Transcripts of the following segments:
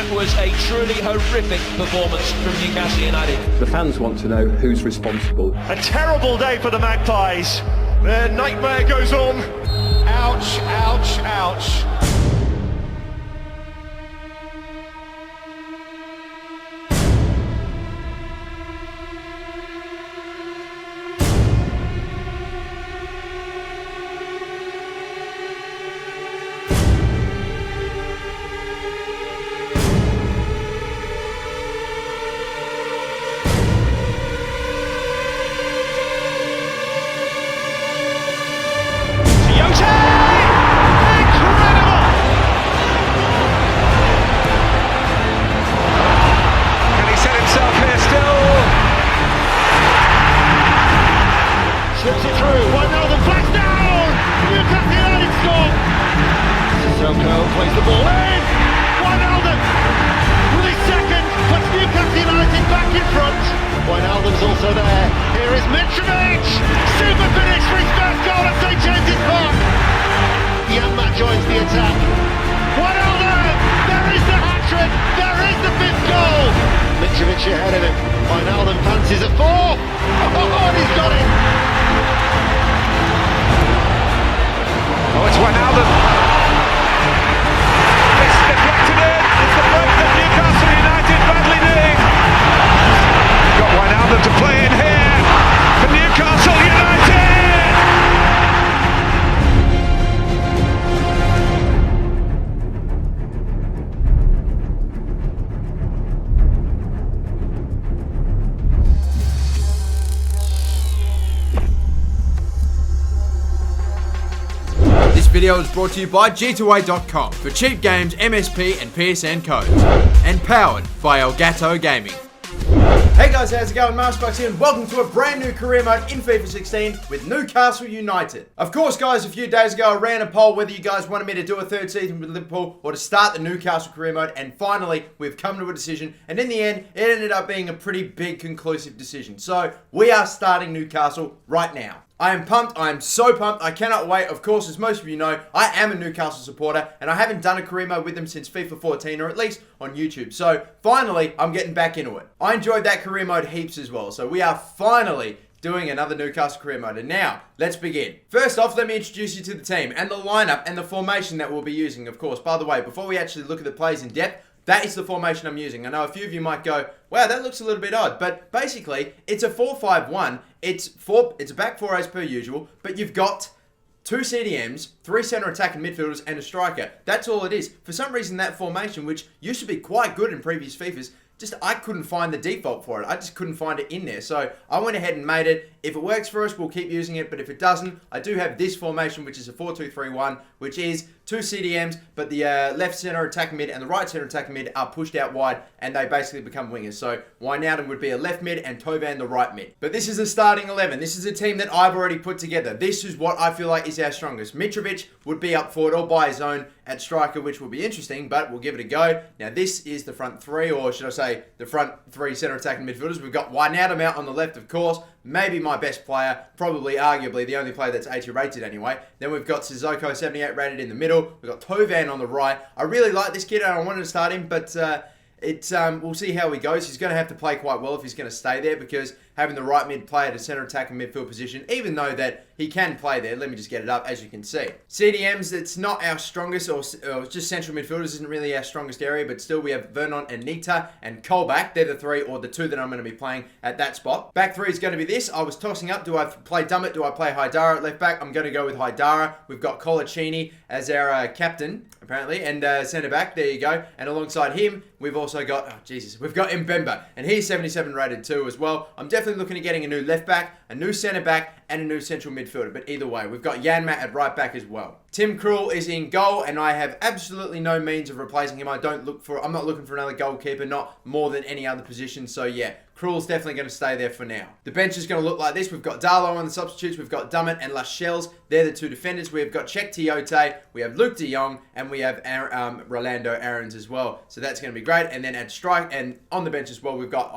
That was a truly horrific performance from Newcastle United. The fans want to know who's responsible. A terrible day for the Magpies. Their nightmare goes on. Ouch, ouch, ouch. Slips it through, Wijnaldum flags down! Newcastle United score! Sissoko plays the ball in! Wijnaldum! With his second, puts Newcastle United back in front! Wijnaldum's also there, here is Mitrovic! Super finish for his first goal at St James's Park! Janmaat joins the attack. Wijnaldum! There is the hat-trick! There is the fifth goal! Mitrovic ahead of him. Wijnaldum fancies a fourth! Oh, and he's got it! Oh, it's Wijnaldum. It's deflected in. It's the break that Newcastle United badly need. Got Wijnaldum to play in here for Newcastle United. This video is brought to you by G2A.com for cheap games, MSP and PSN Codes, and powered by Elgato Gaming. Hey guys, how's it going? MasterBucks here, and welcome to a brand new career mode in FIFA 16 with Newcastle United. Of course, guys, a few days ago I ran a poll whether you guys wanted me to do a third season with Liverpool or to start the Newcastle career mode, and finally we've come to a decision, and in the end it ended up being a pretty big conclusive decision. So we are starting Newcastle right now. I am pumped. I am so pumped. I cannot wait. Of course, as most of you know, I am a Newcastle supporter, and I haven't done a career mode with them since FIFA 14, or at least on YouTube. So finally, I'm getting back into it. I enjoyed that career mode heaps as well. So we are finally doing another Newcastle career mode. And now, let's begin. First off, let me introduce you to the team and the lineup and the formation that we'll be using, of course. By the way, before we actually look at the plays in depth, that is the formation I'm using. I know a few of you might go, wow, that looks a little bit odd. But basically, it's a 4-5-1. It's a back four as per usual, but you've got 2 CDMs, 3 centre attacking midfielders, and a striker. That's all it is. For some reason, that formation, which used to be quite good in previous FIFAs, I couldn't find the default for it. I just couldn't find it in there. So I went ahead and made it. If it works for us, we'll keep using it. But if it doesn't, I do have this formation, which is a 4-2-3-1, which is 2 CDMs, but the left centre attacking mid and the right centre attacking mid are pushed out wide, and they basically become wingers. So Wijnaldum would be a left mid and Tovan the right mid. But this is the starting 11. This is a team that I've already put together. This is what I feel like is our strongest. Mitrovic would be up forward all by his own at striker, which will be interesting, but we'll give it a go. Now, this is the front three, or should I say the front 3 centre attacking midfielders. We've got Wijnaldum out on the left, of course. Maybe my best player, probably arguably the only player that's 80 rated anyway. Then we've got Sissoko 78 rated in the middle. We've got Tovan on the right. I really like this kid and I wanted to start him, but we'll see how he goes. He's going to have to play quite well if he's going to stay there, because having the right mid play at a centre attacking midfield position, even though that he can play there, let me just get it up, as you can see. CDMs, it's not our strongest, or just central midfielders isn't really our strongest area, but still we have Vernon and Nita and Colback. They're the 3, or the 2 that I'm going to be playing at that spot. Back 3 is going to be this. I was tossing up, do I play Dummett, do I play Haidara at left back? I'm going to go with Haidara. We've got Colaccini as our captain, apparently, and centre back, there you go. And alongside him, we've also got, we've got Mbemba, and he's 77 rated too as well. I'm definitely looking at getting a new left back, a new centre back, and a new central midfielder. But either way, we've got Janmaat at right back as well. Tim Krul is in goal, and I have absolutely no means of replacing him. I'm not looking for another goalkeeper, not more than any other position. So yeah, Krul's definitely going to stay there for now. The bench is going to look like this. We've got Darlow on the substitutes. We've got Dummett and Lascelles. They're the 2 defenders. We've got Czech Tiote. We have Luke de Jong, and we have Rolando Aarons as well. So that's going to be great. And then at strike and on the bench as well, we've got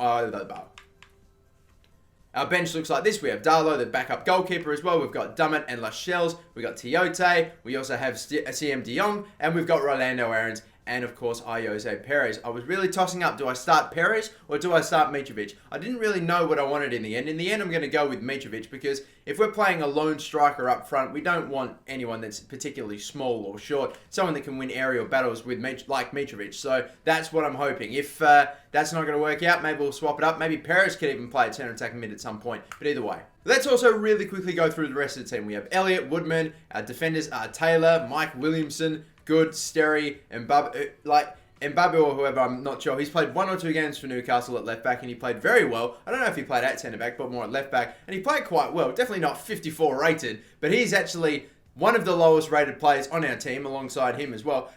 our bench looks like this. We have Darlow, the backup goalkeeper as well. We've got Dummett and Lascelles. We've got Tiote. We also have CM de Jong. And we've got Rolando Aarons and of course Jose Perez. I was really tossing up, do I start Perez or do I start Mitrovic? I didn't really know what I wanted in the end. In the end, I'm going to go with Mitrovic because if we're playing a lone striker up front, we don't want anyone that's particularly small or short, someone that can win aerial battles with like Mitrovic. So that's what I'm hoping. If that's not going to work out, maybe we'll swap it up. Maybe Perez could even play at centre attacking mid at some point, but either way. Let's also really quickly go through the rest of the team. We have Elliott, Woodman, our defenders are Taylor, Mike Williamson, Good, Sterry, and Mbabu or whoever, I'm not sure. He's played 1 or 2 games for Newcastle at left back and he played very well. I don't know if he played at centre back, but more at left back. And he played quite well. Definitely not 54 rated, but he's actually one of the lowest rated players on our team alongside him as well.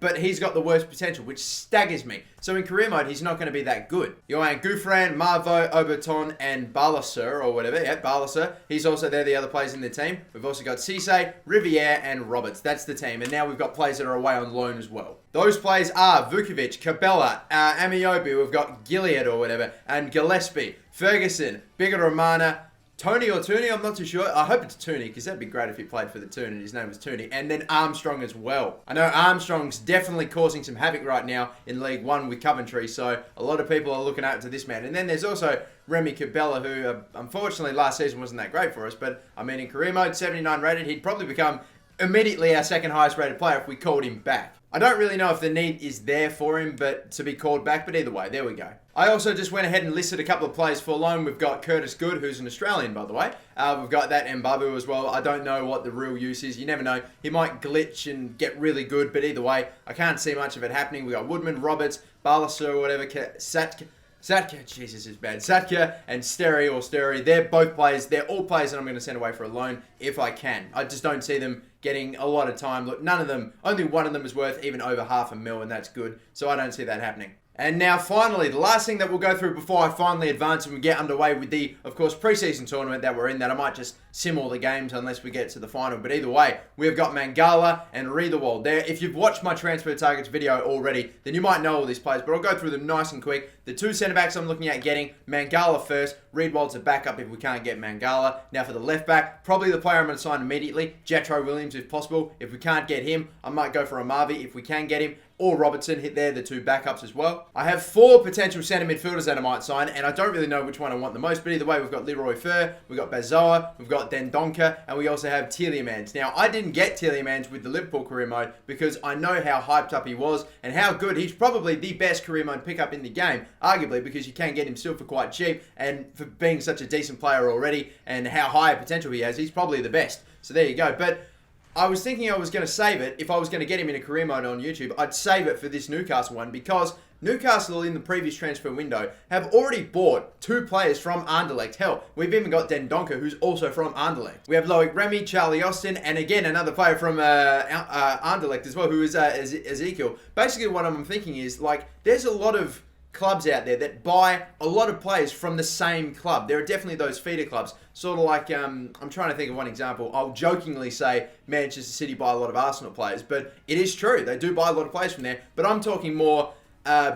But he's got the worst potential, which staggers me. So in career mode, he's not going to be that good. Johan Gouffran, Marvo, Oberton, and Balasser or whatever. Yeah, Balasser. He's also there, the other players in the team. We've also got Cisse, Riviere, and Roberts. That's the team. And now we've got players that are away on loan as well. Those players are Vukovic, Capella, Amiobi, we've got Gilead or whatever, and Gillespie, Ferguson, Bigaromana, Tony or Tooney, I'm not too sure. I hope it's Tooney, because that'd be great if he played for the Toon and his name was Tooney. And then Armstrong as well. I know Armstrong's definitely causing some havoc right now in League One with Coventry, so a lot of people are looking out to this man. And then there's also Remy Cabella, who unfortunately last season wasn't that great for us, but I mean in career mode, 79 rated, he'd probably become immediately our second highest rated player if we called him back. I don't really know if the need is there for him to be called back, but either way, there we go. I also just went ahead and listed a couple of players for loan. We've got Curtis Good, who's an Australian, by the way. We've got that Mbabu as well. I don't know what the real use is. You never know. He might glitch and get really good, but either way, I can't see much of it happening. We've got Woodman, Roberts, Balasur, or whatever, Satka, Jesus is bad. Satka and Sterry. They're both players. They're all players that I'm going to send away for a loan if I can. I just don't see them getting a lot of time. Look, none of them, only one of them is worth even over $500,000, and that's good. So I don't see that happening. And now finally, the last thing that we'll go through before I finally advance and we get underway with the, of course, preseason tournament that we're in, that I might just sim all the games unless we get to the final. But either way, we've got Mangala and Riedewald there. If you've watched my transfer targets video already, then you might know all these players, but I'll go through them nice and quick. The 2 centre-backs I'm looking at getting, Mangala first, Riedewald's a backup if we can't get Mangala. Now for the left-back, probably the player I'm going to sign immediately, Jetro Williams if possible. If we can't get him, I might go for Amavi if we can get him, or Robertson, hit there, the 2 backups as well. I have 4 potential centre midfielders that I might sign, and I don't really know which one I want the most, but either way, we've got Leroy Fer, we've got Bazoa, we've got Dendonka, and we also have Tielemans. Now, I didn't get Tielemans with the Liverpool career mode because I know how hyped up he was and how good. He's probably the best career mode pickup in the game, arguably, because you can get him still for quite cheap, and for being such a decent player already and how high a potential he has, he's probably the best. So there you go. But I was thinking I was going to save it. If I was going to get him in a career mode on YouTube, I'd save it for this Newcastle one because Newcastle in the previous transfer window have already bought 2 players from Anderlecht. Hell, we've even got Dendonka, who's also from Anderlecht. We have Loic Remy, Charlie Austin, and again, another player from Anderlecht as well, who is Ezekiel. Basically, what I'm thinking is, like, there's a lot of clubs out there that buy a lot of players from the same club. There are definitely those feeder clubs. Sort of like, I'm trying to think of one example. I'll jokingly say Manchester City buy a lot of Arsenal players, but it is true. They do buy a lot of players from there. But I'm talking more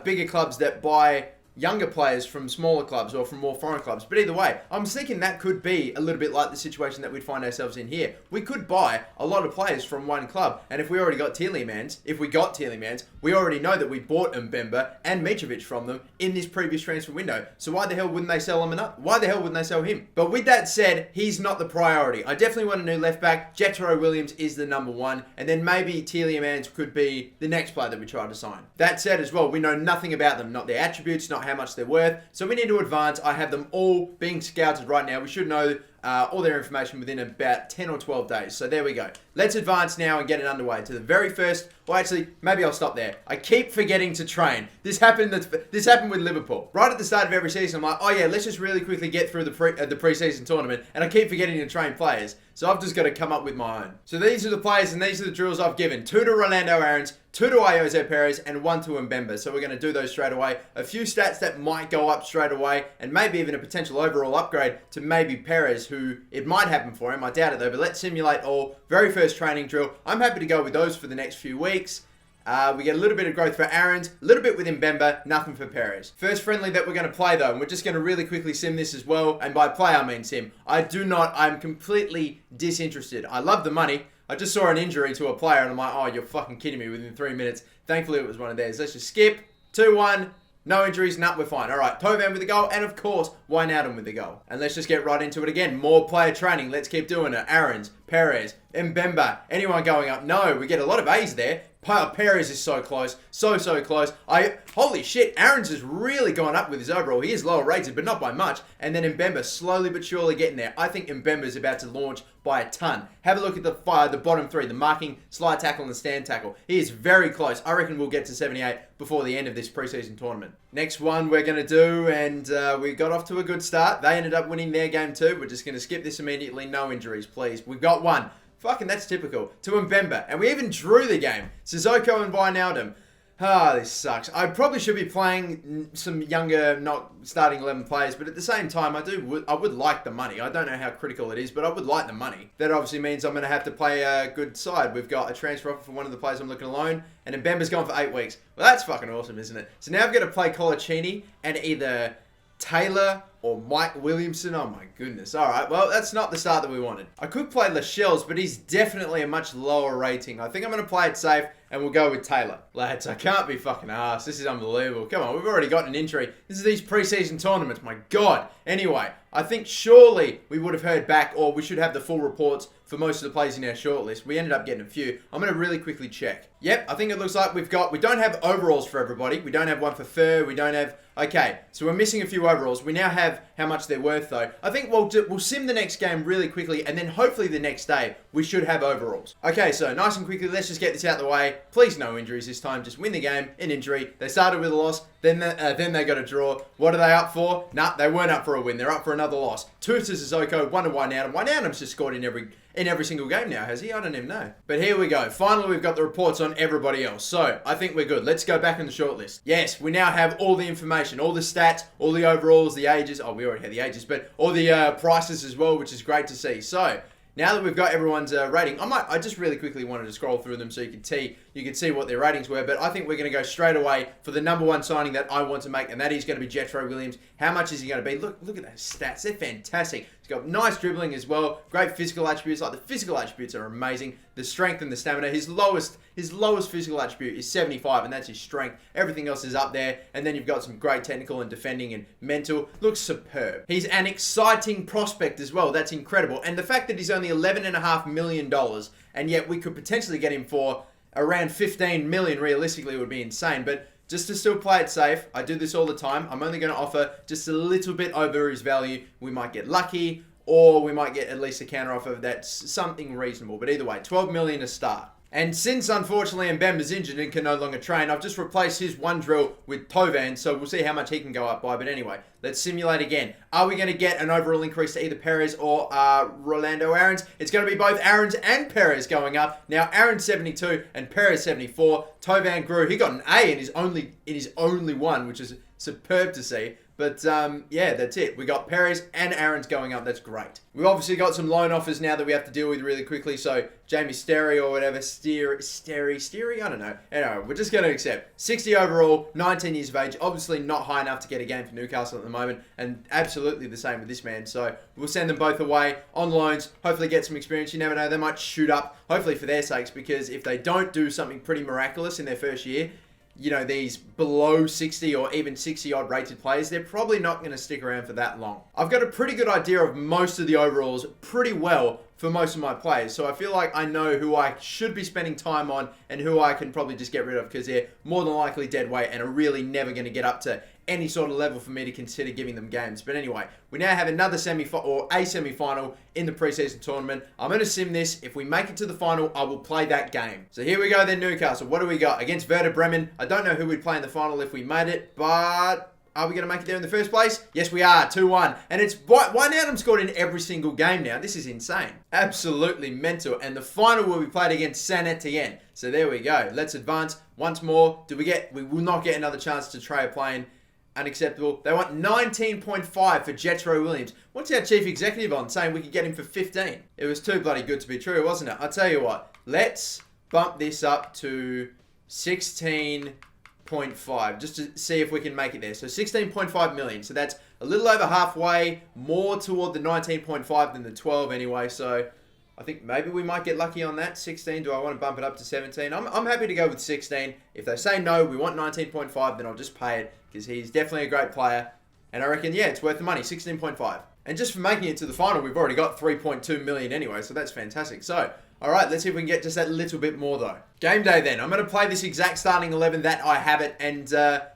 bigger clubs that buy younger players from smaller clubs or from more foreign clubs. But either way, I'm thinking that could be a little bit like the situation that we'd find ourselves in here. We could buy a lot of players from one club, and if we already got Tielemans, we already know that we bought Mbemba and Mitrovic from them in this previous transfer window. So why the hell wouldn't they sell him enough? Why the hell wouldn't they sell him? But with that said, he's not the priority. I definitely want a new left back. Jetro Williams is the number 1, and then maybe Tielemans could be the next player that we try to sign. That said as well, we know nothing about them, not their attributes, not how much they're worth, so we need to advance. I have them all being scouted right now. We should know all their information within about 10 or 12 days. So there we go. Let's advance now and get it underway to the very first. Well, actually, maybe I'll stop there. I keep forgetting to train. This happened with Liverpool. Right at the start of every season, I'm like, oh yeah, let's just really quickly get through the preseason tournament, and I keep forgetting to train players. So I've just got to come up with my own. So these are the players and these are the drills I've given. 2 to Rolando Aarons, 2 to Jose Perez, and 1 to Mbemba. So we're going to do those straight away. A few stats that might go up straight away, and maybe even a potential overall upgrade to maybe Perez, who it might happen for him. I doubt it though, but let's simulate all. Very first training drill. I'm happy to go with those for the next few weeks. We get a little bit of growth for Aarons, a little bit with Mbemba, nothing for Perez. First friendly that we're going to play though, and we're just going to really quickly sim this as well, and by play I mean sim. I'm completely disinterested. I love the money, I just saw an injury to a player and I'm like, oh, you're fucking kidding me within 3 minutes. Thankfully, it was one of theirs. Let's just skip. 2-1. No injuries, we're fine. All right, Tovan with the goal, and of course, Wijnaldum with the goal. And let's just get right into it again. More player training. Let's keep doing it. Aarons, Perez, Mbemba, anyone going up? No, we get a lot of A's there. Perez is so close, so close. Holy shit, Aarons has really gone up with his overall. He is lower rated, but not by much. And then Mbemba slowly but surely getting there. I think Mbemba is about to launch by a ton. Have a look at the bottom three, the marking, slide tackle, and the stand tackle. He is very close. I reckon we'll get to 78 before the end of this preseason tournament. Next one we're going to do, and we got off to a good start. They ended up winning their game too. We're just going to skip this immediately. No injuries, please. We've got one. Fucking, that's typical. To Mbemba. And we even drew the game. Sissoko and Wijnaldum. Ah, this sucks. I probably should be playing some younger, not starting 11 players, but at the same time, I would like the money. I don't know how critical it is, but I would like the money. That obviously means I'm going to have to play a good side. We've got a transfer offer for one of the players I'm looking to loan, and Mbemba's gone for 8 weeks. Well, that's fucking awesome, isn't it? So now I've got to play Colaccini and either Taylor or Mike Williamson. Oh my goodness. Alright, well, that's not the start that we wanted. I could play Lascelles, but he's definitely a much lower rating. I think I'm going to play it safe, and we'll go with Taylor. Lads, I can't be fucking arsed. This is unbelievable. Come on, we've already got an injury. This is these preseason tournaments. My God. Anyway, I think surely we would have heard back, or we should have the full reports for most of the players in our shortlist. We ended up getting a few. I'm going to really quickly check. Yep, I think it looks like we don't have overalls for everybody. We don't have one for fur. We don't have... Okay, so we're missing a few overalls. We now have how much they're worth, though. I think we'll sim the next game really quickly, and then hopefully the next day we should have overalls. Okay, so nice and quickly, let's just get this out of the way. Please, no injuries this time. Just win the game. An injury. They started with a loss, then they got a draw. What are they up for? Nah, they weren't up for a win. They're up for another loss. 2 to Sissoko, 1 to Wijnaldum. Wijnaldum's just scored in every single game now, has he? I don't even know. But here we go. Finally, we've got the reports on everybody else. So, I think we're good. Let's go back in the shortlist. Yes, we now have all the information, all the stats, all the overalls, the ages. Oh, we already had the ages, but all the prices as well, which is great to see. So, now that we've got everyone's rating, I just really quickly wanted to scroll through them so you could see what their ratings were, but I think we're going to go straight away for the number one signing that I want to make, and that is going to be Jetro Williams. How much is he going to be? Look at those stats. They're fantastic. He's got nice dribbling as well, great physical attributes. Like, the physical attributes are amazing. The strength and the stamina. His lowest physical attribute is 75, and that's his strength. Everything else is up there, and then you've got some great technical and defending and mental. Looks superb. He's an exciting prospect as well. That's incredible. And the fact that he's only $11.5 million, and yet we could potentially get him for around 15 million realistically would be insane. But just to still play it safe, I do this all the time. I'm only going to offer just a little bit over his value. We might get lucky, or we might get at least a counter offer that's something reasonable. But either way, 12 million to start. And since, unfortunately, Mbemba's injured and can no longer train, I've just replaced his one drill with Tovan, so we'll see how much he can go up by. But anyway, let's simulate again. Are we going to get an overall increase to either Perez or Rolando Aarons? It's going to be both Aarons and Perez going up. Now, Aarons 72 and Perez 74. Tovan grew. He got an A in his only one, which is superb to see. But, yeah, that's it. We got Perez and Aarons going up. That's great. We've obviously got some loan offers now that we have to deal with really quickly. So, Jamie Sterry or whatever. Sterry? I don't know. Anyway, we're just going to accept. 60 overall, 19 years of age. Obviously not high enough to get a game for Newcastle at the moment. And absolutely the same with this man. So, we'll send them both away on loans. Hopefully get some experience. You never know. They might shoot up. Hopefully for their sakes. Because if they don't do something pretty miraculous in their first year, you know, these below 60 or even 60 odd rated players, they're probably not going to stick around for that long. I've got a pretty good idea of most of the overalls pretty well for most of my players. So I feel like I know who I should be spending time on and who I can probably just get rid of because they're more than likely dead weight and are really never going to get up to any sort of level for me to consider giving them games. But anyway, we now have another semi-final in the preseason tournament. I'm going to sim this. If we make it to the final, I will play that game. So here we go then, Newcastle. What do we got? Against Werder Bremen. I don't know who we'd play in the final if we made it, but are we going to make it there in the first place? Yes, we are. 2-1. And it's Wijnaldum scored in every single game now. This is insane. Absolutely mental. And the final will be played against Saint Etienne. So there we go. Let's advance once more. We will not get another chance to try a plane. Unacceptable. They want 19.5 for Jetro Williams. What's our chief executive on saying we could get him for 15? It was too bloody good to be true, wasn't it? I'll tell you what. Let's bump this up to 16.5 just to see if we can make it there. So 16.5 million. So that's a little over halfway, more toward the 19.5 than the 12 anyway. So I think maybe we might get lucky on that. 16, do I want to bump it up to 17? I'm happy to go with 16. If they say no, we want 19.5, then I'll just pay it because he's definitely a great player. And I reckon, yeah, it's worth the money, 16.5. And just for making it to the final, we've already got 3.2 million anyway, so that's fantastic. So, all right, let's see if we can get just that little bit more, though. Game day, then. I'm going to play this exact starting 11 that I have it, and,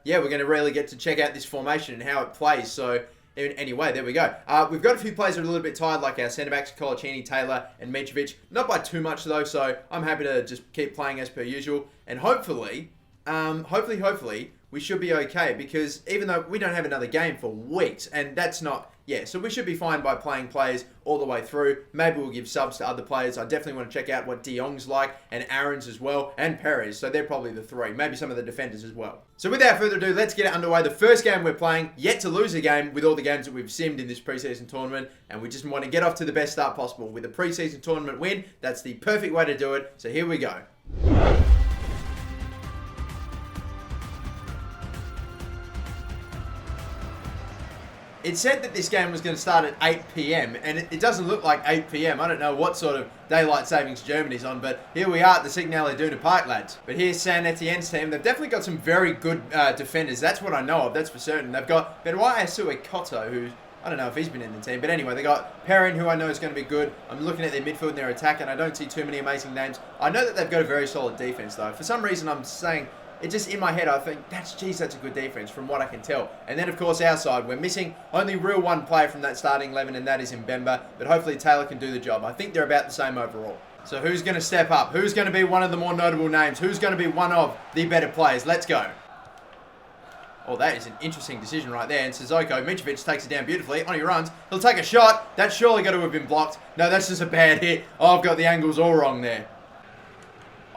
yeah, we're going to really get to check out this formation and how it plays. So, anyway, there we go. We've got a few players that are a little bit tired, like our centre-backs, Colaccini, Taylor, and Mitrovic. Not by too much, though, so I'm happy to just keep playing as per usual. And hopefully, we should be okay, because even though we don't have another game for weeks, and that's not... Yeah, so we should be fine by playing players all the way through. Maybe we'll give subs to other players. I definitely want to check out what De Jong's like, and Aaron's as well, and Perez. So they're probably the three. Maybe some of the defenders as well. So without further ado, let's get it underway. The first game we're playing, yet to lose a game with all the games that we've simmed in this preseason tournament. And we just want to get off to the best start possible. With a preseason tournament win, that's the perfect way to do it. So here we go. It said that this game was going to start at 8 p.m. and it doesn't look like 8 p.m. I don't know what sort of daylight savings Germany's on, but here we are at the Signal Iduna Park, lads. But here's Saint Etienne's team. They've definitely got some very good defenders. That's what I know of, that's for certain. They've got Benoit Asuekoto, who's, I don't know if he's been in the team, but anyway, they got Perrin, who I know is going to be good. I'm looking at their midfield and their attack, and I don't see too many amazing names. I know that they've got a very solid defense, though. For some reason, I'm saying... It just, in my head, I think, that's a good defense from what I can tell. And then, of course, our side, we're missing only real one player from that starting 11, and that is Mbemba. But hopefully Taylor can do the job. I think they're about the same overall. So who's going to step up? Who's going to be one of the more notable names? Who's going to be one of the better players? Let's go. Oh, that is an interesting decision right there. And Sissoko, Mitrovic takes it down beautifully. On he runs. He'll take a shot. That's surely got to have been blocked. No, that's just a bad hit. Oh, I've got the angles all wrong there.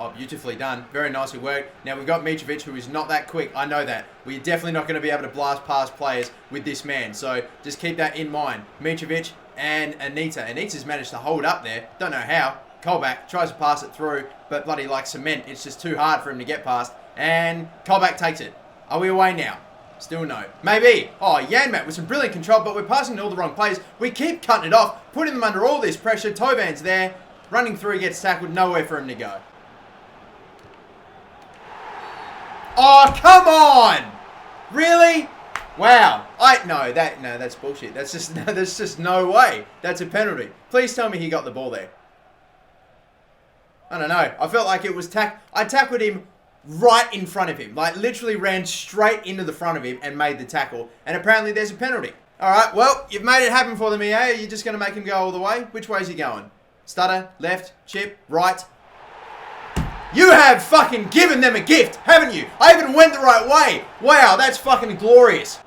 Oh, beautifully done. Very nicely worked. Now, we've got Mitrovic, who is not that quick. I know that. We're definitely not going to be able to blast past players with this man. So, just keep that in mind. Mitrovic and Anita. Anita's managed to hold up there. Don't know how. Colback tries to pass it through, but bloody like cement. It's just too hard for him to get past. And Colback takes it. Are we away now? Still no. Maybe. Oh, Janmat with some brilliant control, but we're passing to all the wrong players. We keep cutting it off, putting them under all this pressure. Tovan's there. Running through, gets tackled. Nowhere for him to go. Oh, come on! Really? Wow. No, that's bullshit. That's just no way. That's a penalty. Please tell me he got the ball there. I don't know. I felt like it was I tackled him right in front of him. Like, literally ran straight into the front of him and made the tackle. And apparently there's a penalty. Alright, well, you've made it happen for them, EA. Are you just going to make him go all the way? Which way is he going? Stutter, left, chip, right. You have fucking given them a gift, haven't you? I even went the right way. Wow, that's fucking glorious.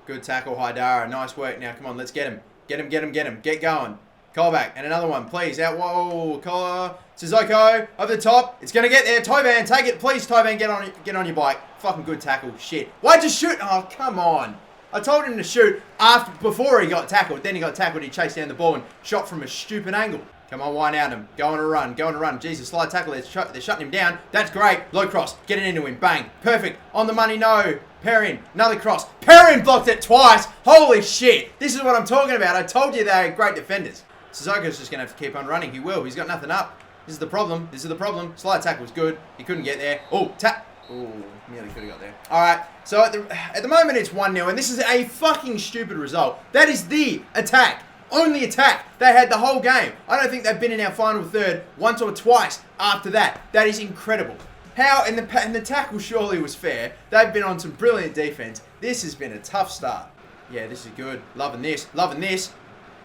Good tackle, Haidara. Nice work. Now, come on, let's get him. Get him. Get going. Callback. And another one, please. Out. Whoa. Collar. Sissoko. Over the top. It's going to get there. Tovan, take it. Please, Tovan, get on your bike. Fucking good tackle. Shit. Why'd you shoot? Oh, come on. I told him to shoot before he got tackled. Then he got tackled. He chased down the ball and shot from a stupid angle. Come on, wine out him. Go on a run. Jesus, slide tackle. They're shutting him down. That's great. Low cross. Get it into him. Bang. Perfect. On the money, no. Perrin. Another cross. Perrin blocked it twice. Holy shit. This is what I'm talking about. I told you they're great defenders. Sissoko's just going to have to keep on running. He will. He's got nothing up. This is the problem. Slide tackle was good. He couldn't get there. Oh, tap. Oh, nearly could have got there. All right. So at the moment, it's 1-0, and this is a fucking stupid result. That is the attack. Only attack. They had the whole game. I don't think they've been in our final third once or twice after that. That is incredible. How, and the tackle surely was fair. They've been on some brilliant defense. This has been a tough start. Yeah, this is good. Loving this.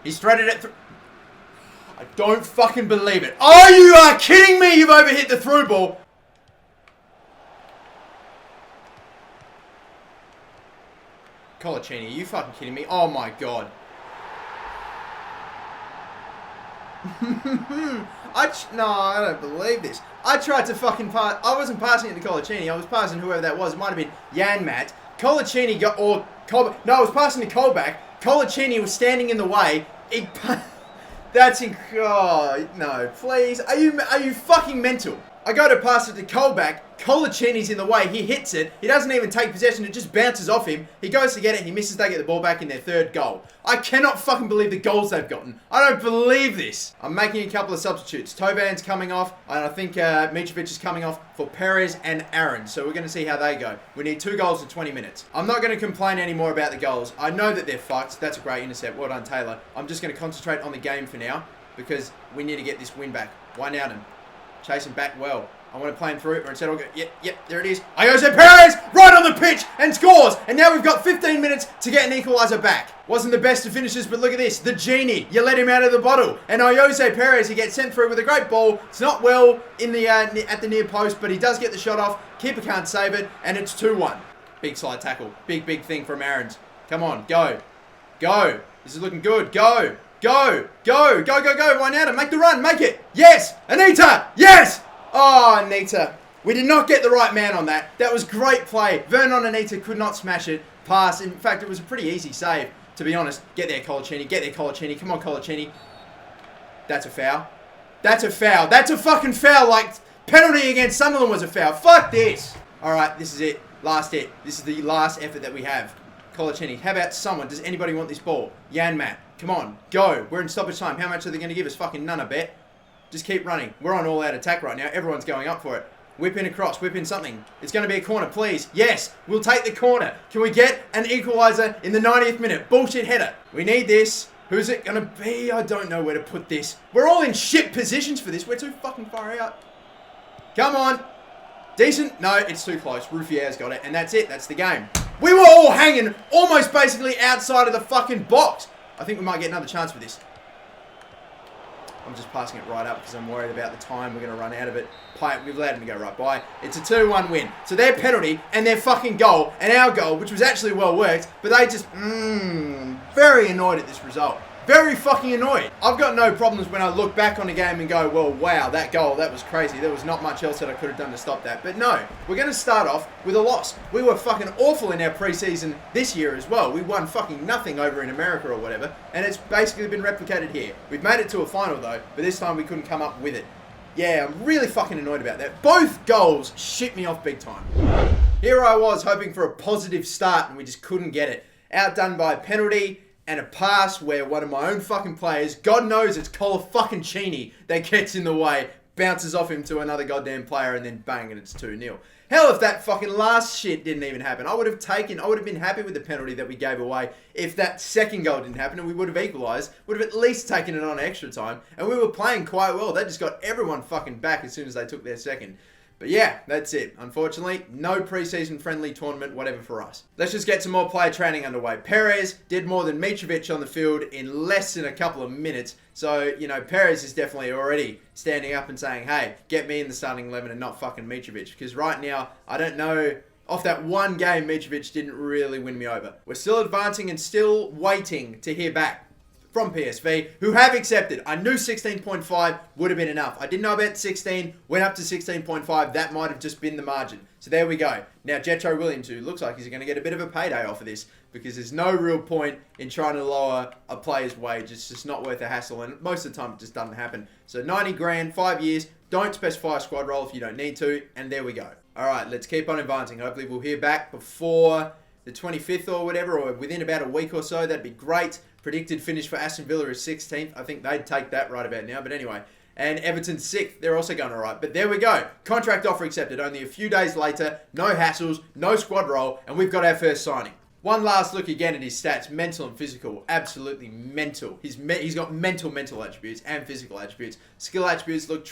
He's threaded it through. I don't fucking believe it. Oh, you are kidding me. You've overhit the through ball. Colaccini, are you fucking kidding me? Oh my god. No, I don't believe this. I tried to fucking pass. I wasn't passing it to Colaccini. I was passing whoever that was. It might have been Janmat. Colaccini got, or Colback. No, I was passing to Colback. Colaccini was standing in the way. That's oh, no, please. Are you fucking mental? I go to pass it to Colback. Colaccini's in the way. He hits it. He doesn't even take possession. It just bounces off him. He goes to get it. He misses. They get the ball back in their third goal. I cannot fucking believe the goals they've gotten. I don't believe this. I'm making a couple of substitutes. Toban's coming off. And I think Mitrovic is coming off for Perez and Aaron. So we're going to see how they go. We need 2 goals in 20 minutes. I'm not going to complain anymore about the goals. I know that they're fucked. That's a great intercept. Well done, Taylor. I'm just going to concentrate on the game for now because we need to get this win back. Wijnaldum. Chasing back well. I want to play him through it, or instead I'll go, yep, there it is. Jose Perez, right on the pitch, and scores. And now we've got 15 minutes to get an equaliser back. Wasn't the best of finishes, but look at this. The genie, you let him out of the bottle. And Jose Perez, he gets sent through with a great ball. It's not well in the at the near post, but he does get the shot off. Keeper can't save it, and it's 2-1. Big slide tackle. Big thing from Aaron's. Come on, go. This is looking good. Go. Wijnaldum, make the run, make it. Yes, Anita, yes. Oh, Anita. We did not get the right man on that. That was great play. Vernon Anita could not smash it. Pass. In fact, it was a pretty easy save, to be honest. Get there, Colaccini. Come on, Colaccini. That's a foul. That's a fucking foul. Like, penalty against Sunderland was a foul. Fuck this. All right, this is it. Last hit. This is the last effort that we have. Colaccini. How about someone? Does anybody want this ball? Janmat. Come on. Go. We're in stoppage time. How much are they going to give us? Fucking none, I bet. Just keep running. We're on all-out attack right now. Everyone's going up for it. Whip in across. Whip in something. It's going to be a corner, please. Yes, we'll take the corner. Can we get an equaliser in the 90th minute? Bullshit header. We need this. Who's it going to be? I don't know where to put this. We're all in shit positions for this. We're too fucking far out. Come on. Decent. No, it's too close. Ruffier's got it. And that's it. That's the game. We were all hanging almost basically outside of the fucking box. I think we might get another chance for this. I'm just passing it right up because I'm worried about the time we're going to run out of it. We've allowed him to go right by. It's a 2-1 win. So their penalty and their fucking goal and our goal, which was actually well worked, but they just, very annoyed at this result. Very fucking annoyed. I've got no problems when I look back on the game and go, well, wow, that goal, that was crazy. There was not much else that I could have done to stop that. But no, we're going to start off with a loss. We were fucking awful in our preseason this year as well. We won fucking nothing over in America or whatever, and it's basically been replicated here. We've made it to a final though, but this time we couldn't come up with it. Yeah, I'm really fucking annoyed about that. Both goals shit me off big time. Here I was hoping for a positive start and we just couldn't get it. Outdone by a penalty and a pass where one of my own fucking players, God knows it's Colaccini that gets in the way, bounces off him to another goddamn player, and then bang, and it's 2-0. Hell, if that fucking last shit didn't even happen, I would have been happy with the penalty that we gave away if that second goal didn't happen and we would have equalised, would have at least taken it on extra time, and we were playing quite well. They just got everyone fucking back as soon as they took their second. But yeah, that's it. Unfortunately, no preseason friendly tournament, whatever for us. Let's just get some more player training underway. Perez did more than Mitrovic on the field in less than a couple of minutes. So, you know, Perez is definitely already standing up and saying, hey, get me in the starting 11 and not fucking Mitrovic. Because right now, I don't know, off that one game, Mitrovic didn't really win me over. We're still advancing and still waiting to hear back from PSV, who have accepted. I knew 16.5 would have been enough. I didn't know about 16, went up to 16.5. That might have just been the margin. So there we go. Now, Jetro Williams, who looks like he's going to get a bit of a payday off of this, because there's no real point in trying to lower a player's wage. It's just not worth the hassle, and most of the time it just doesn't happen. So 90 grand, 5 years. Don't specify a squad role if you don't need to, and there we go. All right, let's keep on advancing. Hopefully we'll hear back before the 25th or whatever, or within about a week or so. That'd be great. Predicted finish for Aston Villa is 16th. I think they'd take that right about now. But anyway, and Everton's 6th. They're also going all right. But there we go. Contract offer accepted. Only a few days later. No hassles. No squad role. And we've got our first signing. One last look again at his stats. Mental and physical. Absolutely mental. He's got mental attributes and physical attributes. Skill attributes look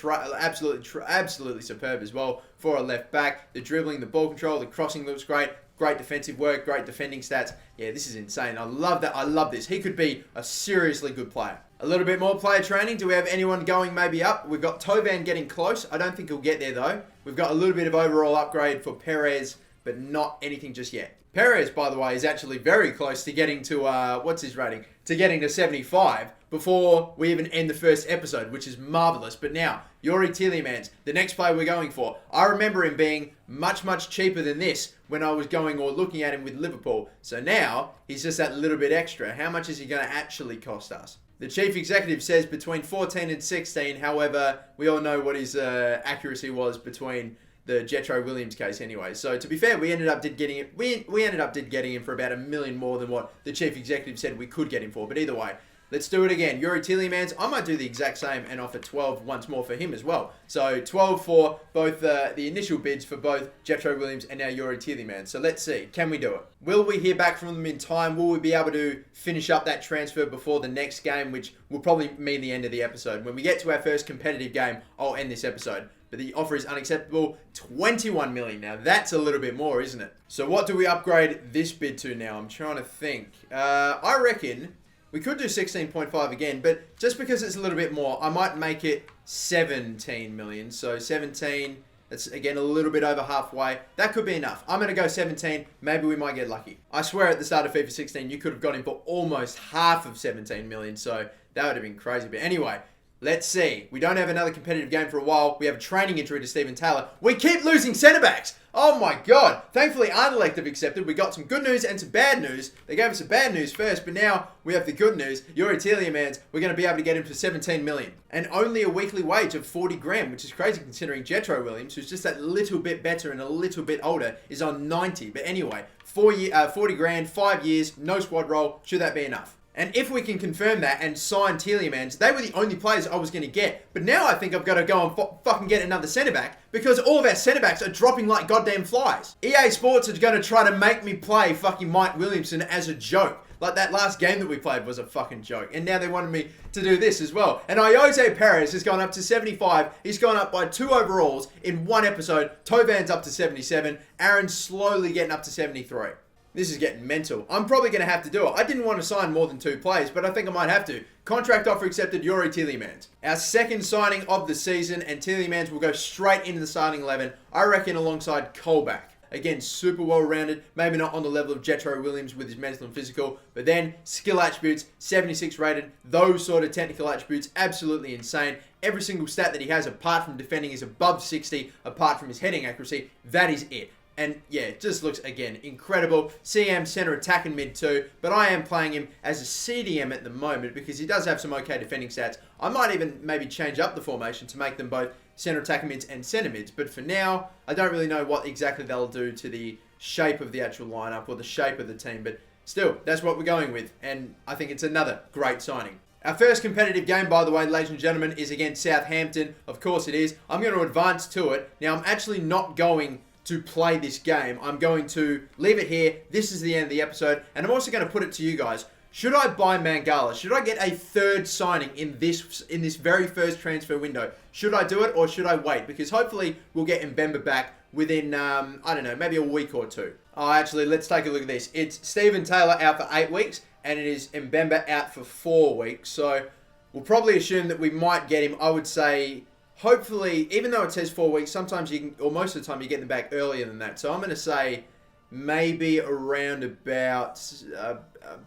absolutely superb as well for a left back. The dribbling, the ball control, the crossing looks great. Great defensive work, great defending stats. Yeah, this is insane. I love that. I love this. He could be a seriously good player. A little bit more player training. Do we have anyone going maybe up? We've got Tovan getting close. I don't think he'll get there though. We've got a little bit of overall upgrade for Perez, but not anything just yet. Perez, by the way, is actually very close to getting to, what's his rating? To getting to 75 before we even end the first episode, which is marvellous. But now, Yuri Tielemans, the next player we're going for. I remember him being much cheaper than this when I was going or looking at him with Liverpool. So now, he's just that little bit extra. How much is he going to actually cost us? The chief executive says between 14 and 16. However, we all know what his accuracy was between the Jetro Williams case anyway. So to be fair, we ended up getting it. We ended up getting him for about $1 million more than what the chief executive said we could get him for. But either way, let's do it again. Yuri Tielemans, I might do the exact same and offer 12 once more for him as well. So 12 for both the initial bids for both Jetro Williams and now Yuri Tielemans. So let's see, can we do it? Will we hear back from them in time? Will we be able to finish up that transfer before the next game, which will probably mean the end of the episode? When we get to our first competitive game, I'll end this episode. But the offer is unacceptable. 21 million. Now that's a little bit more, isn't it? So what do we upgrade this bid to now? I'm trying to think. I reckon we could do 16.5 again, but just because it's a little bit more, I might make it 17 million. So 17, that's again a little bit over halfway. That could be enough. I'm going to go 17. Maybe we might get lucky. I swear at the start of FIFA 16, you could have got him for almost half of 17 million. So that would have been crazy. But anyway, let's see. We don't have another competitive game for a while. We have a training injury to Steven Taylor. We keep losing centre-backs. Oh my God. Thankfully, Anderlecht have accepted. We got some good news and some bad news. They gave us some bad news first, but now we have the good news. Yuri Tielemans, we're going to be able to get him for 17 million. And only a weekly wage of 40 grand, which is crazy considering Jetro Williams, who's just that little bit better and a little bit older, is on 90. But anyway, 40 grand, 5 years, no squad role. Should that be enough? And if we can confirm that and sign Tielemans, they were the only players I was going to get. But now I think I've got to go and fucking get another centre-back because all of our centre-backs are dropping like goddamn flies. EA Sports are going to try to make me play fucking Mike Williamson as a joke. Like that last game that we played was a fucking joke. And now they wanted me to do this as well. And Jose Perez has gone up to 75. He's gone up by 2 overalls in 1 episode. Tovan's up to 77. Aaron's slowly getting up to 73. This is getting mental. I'm probably going to have to do it. I didn't want to sign more than 2 players, but I think I might have to. Contract offer accepted, Yuri Tielemans. Our second signing of the season, and Tielemans will go straight into the starting 11, I reckon, alongside Colback. Again, super well-rounded, maybe not on the level of Jetro Williams with his mental and physical, but then skill attributes, 76 rated, those sort of technical attributes, absolutely insane. Every single stat that he has, apart from defending, is above 60, apart from his heading accuracy. That is it. And yeah, it just looks, again, incredible. CM, center attack and mid too, but I am playing him as a CDM at the moment because he does have some okay defending stats. I might even maybe change up the formation to make them both center attack mids and center mids, but for now, I don't really know what exactly they'll do to the shape of the actual lineup or the shape of the team, but still, that's what we're going with, and I think it's another great signing. Our first competitive game, by the way, ladies and gentlemen, is against Southampton. Of course it is. I'm going to advance to it. Now, I'm actually not going to play this game. I'm going to leave it here. This is the end of the episode, and I'm also going to put it to you guys. Should I buy Mangala? Should I get a third signing in this very first transfer window? Should I do it or should I wait? Because hopefully we'll get Mbemba back within, I don't know, maybe a week or 2. Oh, actually, let's take a look at this. It's Steven Taylor out for 8 weeks, and it is Mbemba out for 4 weeks. So we'll probably assume that we might get him, I would say, hopefully, even though it says 4 weeks, sometimes you can, or most of the time, you get them back earlier than that. So I'm going to say maybe around about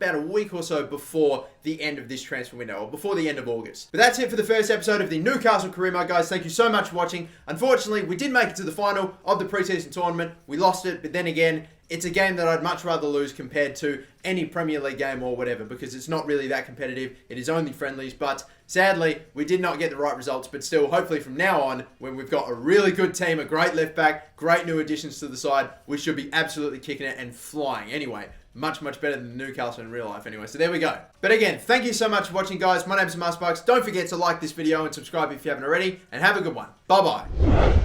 a week or so before the end of this transfer window, or before the end of August. But that's it for the first episode of the Newcastle career mode, guys. Thank you so much for watching. Unfortunately, we did make it to the final of the preseason tournament. We lost it, but then again, it's a game that I'd much rather lose compared to any Premier League game or whatever, because it's not really that competitive. It is only friendlies, but sadly, we did not get the right results. But still, hopefully from now on, when we've got a really good team, a great left back, great new additions to the side, we should be absolutely kicking it and flying. Anyway, much better than Newcastle in real life anyway. So there we go. But again, thank you so much for watching, guys. My name's MasterBucks. Don't forget to like this video and subscribe if you haven't already, and have a good one. Bye-bye.